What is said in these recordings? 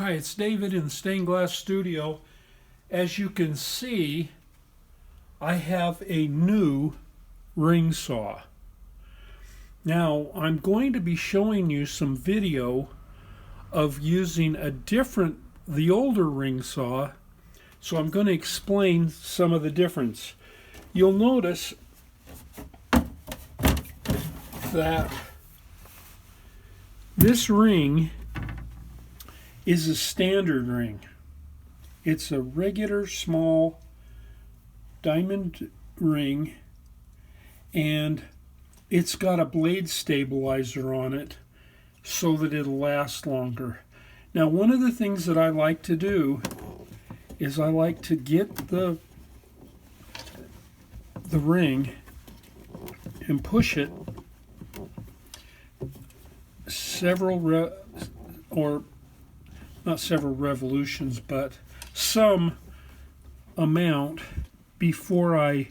Hi, it's David in the Stained Glass Studio. As you can see, I have a new ring saw. Now, I'm going to be showing you some video of using the older ring saw, so I'm going to explain some of the difference. You'll notice that this ring is a standard ring. It's a regular small diamond ring, and it's got a blade stabilizer on it so that it'll last longer. Now, one of the things that I like to do is I like to get the ring and push it not several revolutions, but some amount before I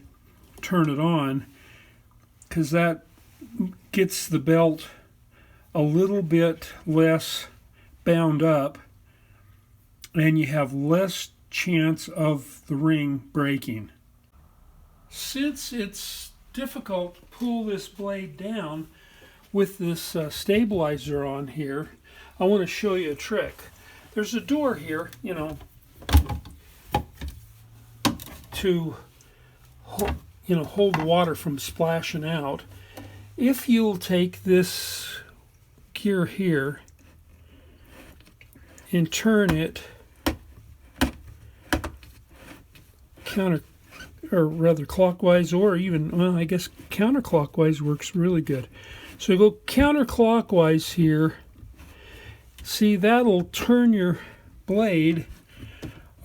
turn it on, because that gets the belt a little bit less bound up and you have less chance of the ring breaking. Since it's difficult to pull this blade down with this stabilizer on here, I want to show you a trick. There's a door here, to hold the water from splashing out. If you'll take this gear here and turn it clockwise, or even, well, I guess counterclockwise works really good. So you go counterclockwise here. See, that'll turn your blade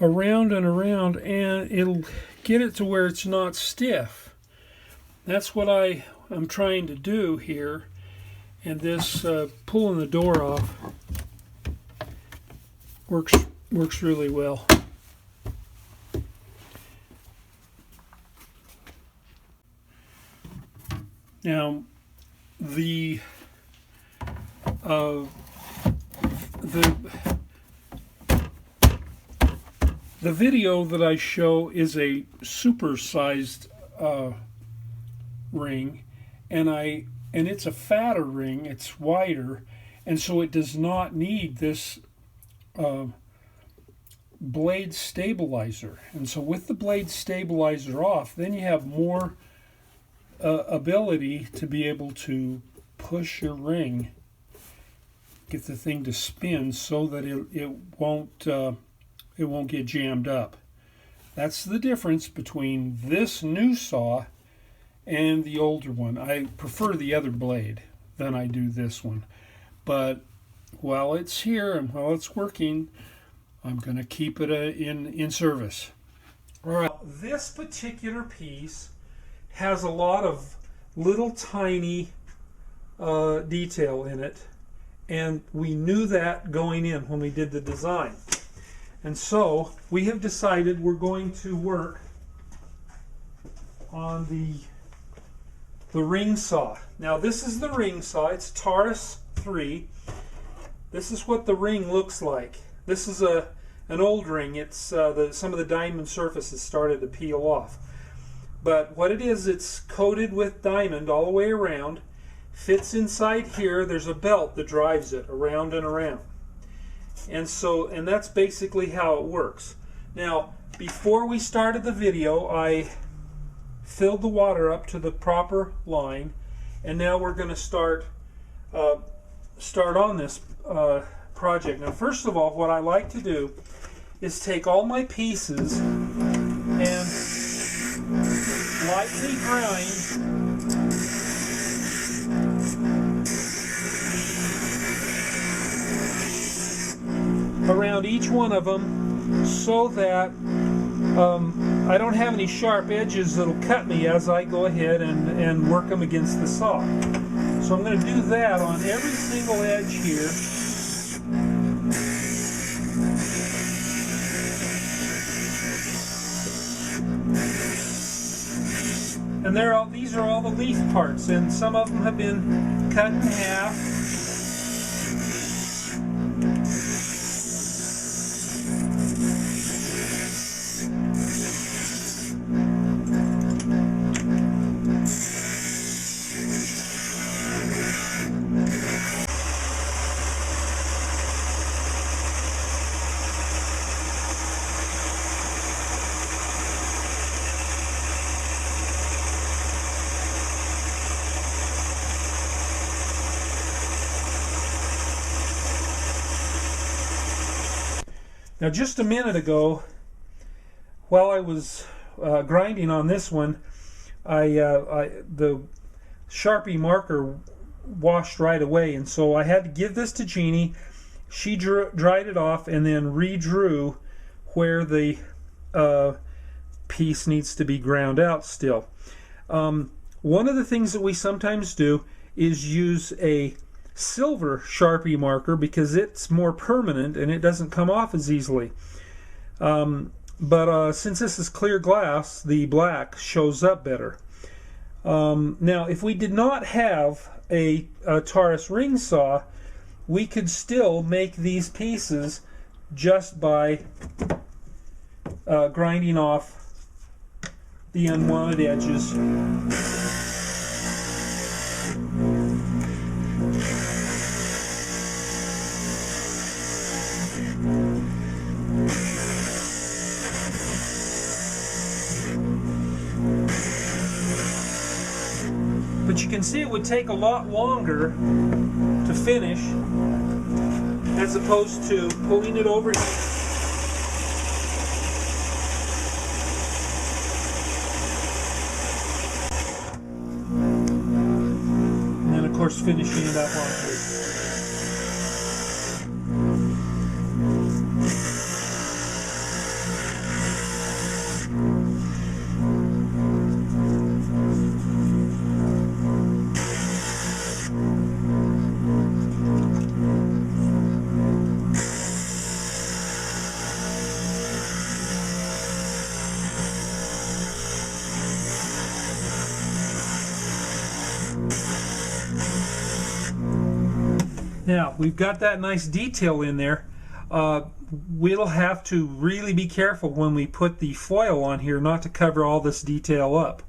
around and around, and it'll get it to where it's not stiff. That's what I'm trying to do here. And this pulling the door off works really well. Now, the video that I show is a supersized ring, and it's a fatter ring. It's wider, and so it does not need this blade stabilizer. And so with the blade stabilizer off, then you have more ability to be able to push your ring, get the thing to spin so that it won't get jammed up. That's the difference between this new saw and the older one. I prefer the other blade than I do this one, but while it's here and while it's working, I'm going to keep it in service. All right. This particular piece has a lot of little tiny detail in it, and we knew that going in when we did the design. And so we have decided we're going to work on the ring saw. Now, this is the ring saw. It's Taurus 3. This is what the ring looks like. This is an old ring. It's some of the diamond surfaces started to peel off. But what it is, it's coated with diamond all the way around. Fits inside here. There's a belt that drives it around and around. And that's basically how it works. Now, before we started the video, I filled the water up to the proper line, and now we're going to start on this project. Now, first of all, what I like to do is take all my pieces and lightly grind around each one of them so that I don't have any sharp edges that'll cut me as I go ahead and work them against the saw. So I'm going to do that on every single edge here. And these are all the leaf parts, and some of them have been cut in half. Now just a minute ago, while I was grinding on this one, the Sharpie marker washed right away, and so I had to give this to Jeannie. She dried it off and then redrew where the piece needs to be ground out still. One of the things that we sometimes do is use a silver Sharpie marker because it's more permanent and it doesn't come off as easily. But since this is clear glass, the black shows up better. Now, if we did not have a Taurus ring saw, we could still make these pieces just by grinding off the unwanted edges. But you can see it would take a lot longer to finish as opposed to pulling it over here. And then of course finishing it up on here. Now, we've got that nice detail in there. We'll have to really be careful when we put the foil on here not to cover all this detail up.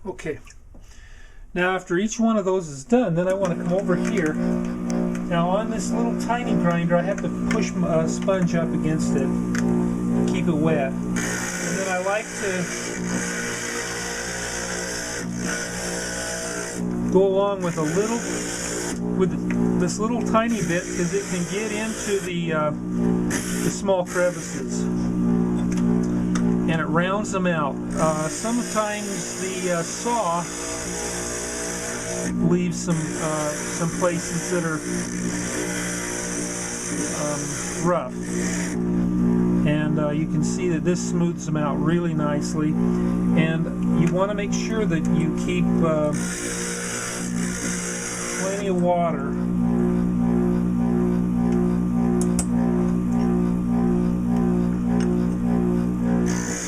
Okay, now after each one of those is done, then I want to come over here. Now on this little tiny grinder, I have to push my sponge up against it to keep it wet. And then I like to go along with this little tiny bit because it can get into the small crevices. And it rounds them out. Sometimes the saw leaves some places that are rough, and you can see that this smooths them out really nicely. And you want to make sure that you keep plenty of water.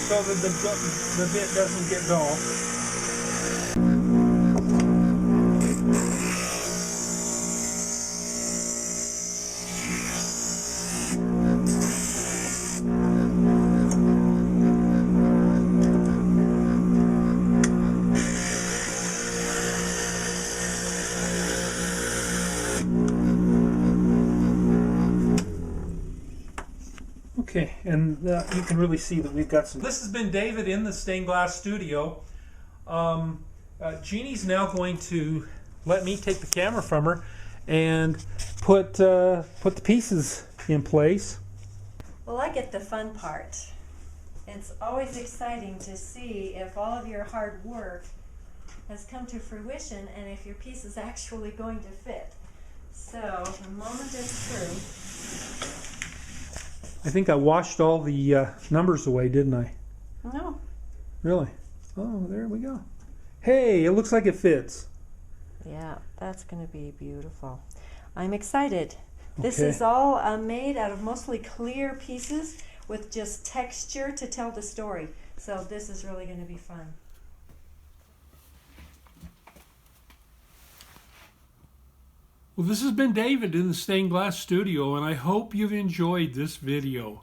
So that the bit doesn't get dull. Okay. and you can really see that we've got some. This has been David in the stained glass studio. Jeannie's now going to let me take the camera from her and put the pieces in place. Well, I get the fun part. It's always exciting to see if all of your hard work has come to fruition and if your piece is actually going to fit. So the moment is true. I think I washed all the numbers away, didn't I? No. Really? Oh, there we go. Hey, it looks like it fits. Yeah, that's going to be beautiful. I'm excited. This Okay. is all made out of mostly clear pieces with just texture to tell the story. So this is really going to be fun. Well, this has been David in the Stained Glass Studio, and I hope you've enjoyed this video.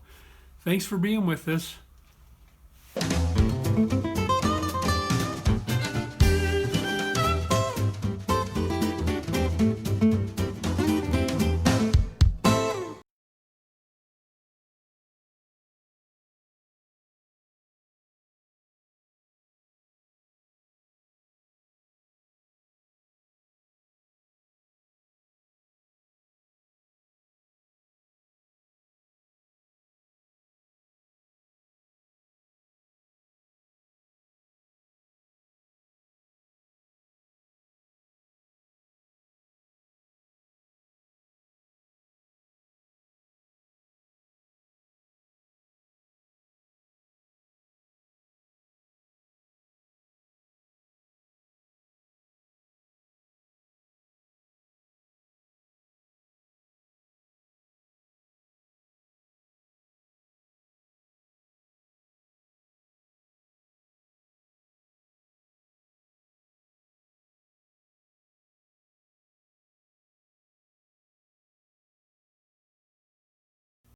Thanks for being with us.